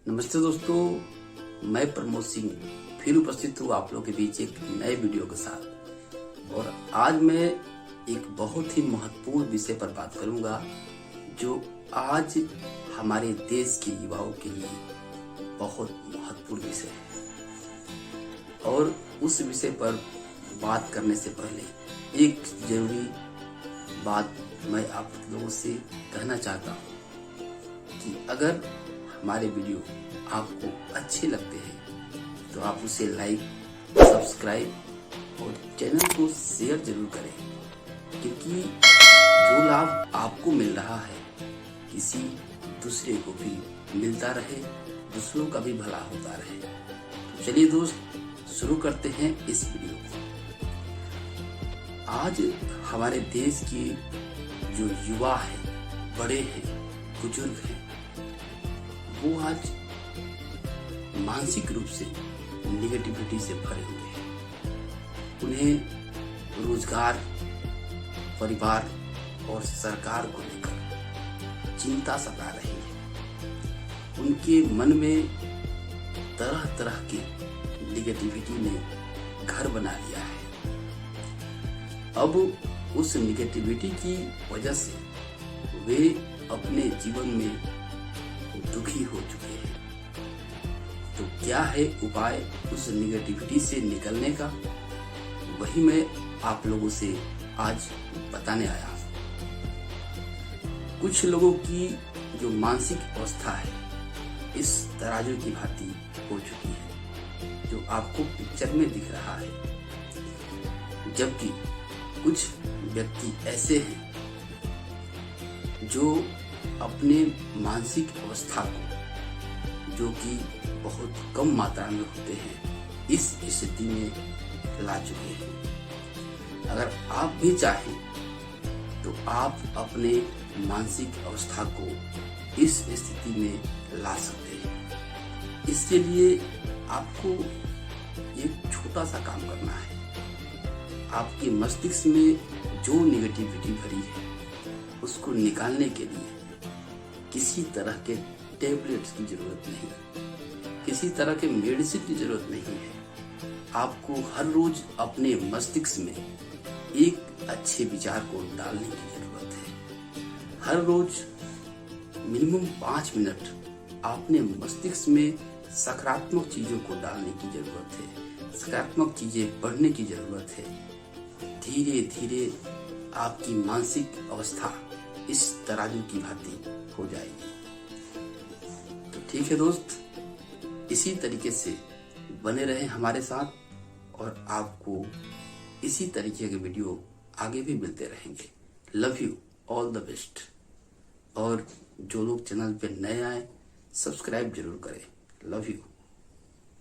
नमस्ते दोस्तों, मैं प्रमोद सिंह फिर उपस्थित हूँ आप लोगों के बीच एक नए वीडियो के साथ। और आज मैं एक बहुत ही महत्वपूर्ण विषय पर बात करूंगा जो आज हमारे देश के युवाओं के लिए बहुत महत्वपूर्ण विषय है। और उस विषय पर बात करने से पहले एक जरूरी बात मैं आप लोगों से कहना चाहता हूँ कि अगर हमारे वीडियो आपको अच्छे लगते हैं तो आप उसे लाइक, सब्सक्राइब और चैनल को शेयर जरूर करें, क्योंकि जो लाभ आपको मिल रहा है किसी दूसरे को भी मिलता रहे, दूसरों का भी भला होता रहे। तो चलिए दोस्त, शुरू करते हैं इस वीडियो को। आज हमारे देश के जो युवा है, बड़े हैं, बुजुर्ग हैं, वो आज मानसिक रूप से निगेटिविटी से भरे हुए हैं। उन्हें रोजगार, परिवार और सरकार को लेकर चिंता सता रही है। उनके मन में तरह तरह की निगेटिविटी ने घर बना लिया है। अब उस निगेटिविटी की वजह से वे अपने जीवन में दुखी हो चुके हैं। तो क्या है उपाय उस निगेटिविटी से निकलने का, वही मैं आप लोगों से आज बताने आया हूं। कुछ लोगों की जो मानसिक अवस्था है इस तराजू की भांति हो चुकी है जो आपको पिक्चर में दिख रहा है, जबकि कुछ व्यक्ति ऐसे हैं जो अपने मानसिक अवस्था को, जो कि बहुत कम मात्रा में होते हैं, इस स्थिति में ला चुके हैं। अगर आप भी चाहें तो आप अपने मानसिक अवस्था को इस स्थिति में ला सकते हैं। इसके लिए आपको एक छोटा सा काम करना है। आपके मस्तिष्क में जो निगेटिविटी भरी है उसको निकालने के लिए किसी तरह के टैबलेट्स की जरूरत नहीं, किसी तरह के मेडिसिन की जरूरत नहीं है। आपको हर रोज अपने मस्तिष्क में एक अच्छे विचार को डालने की जरूरत है। हर रोज मिनिमम 5 मिनट अपने मस्तिष्क में सकारात्मक चीजों को डालने की जरूरत है, सकारात्मक चीजें पढ़ने की जरूरत है। धीरे धीरे आपकी मानसिक अवस्था इस तराजू की भांति हो जाएगी। तो ठीक है दोस्त, इसी तरीके से बने रहें हमारे साथ और आपको इसी तरीके के वीडियो आगे भी मिलते रहेंगे। Love you, all the best. और जो लोग चैनल पे नए आए, सब्सक्राइब जरूर करें। Love you.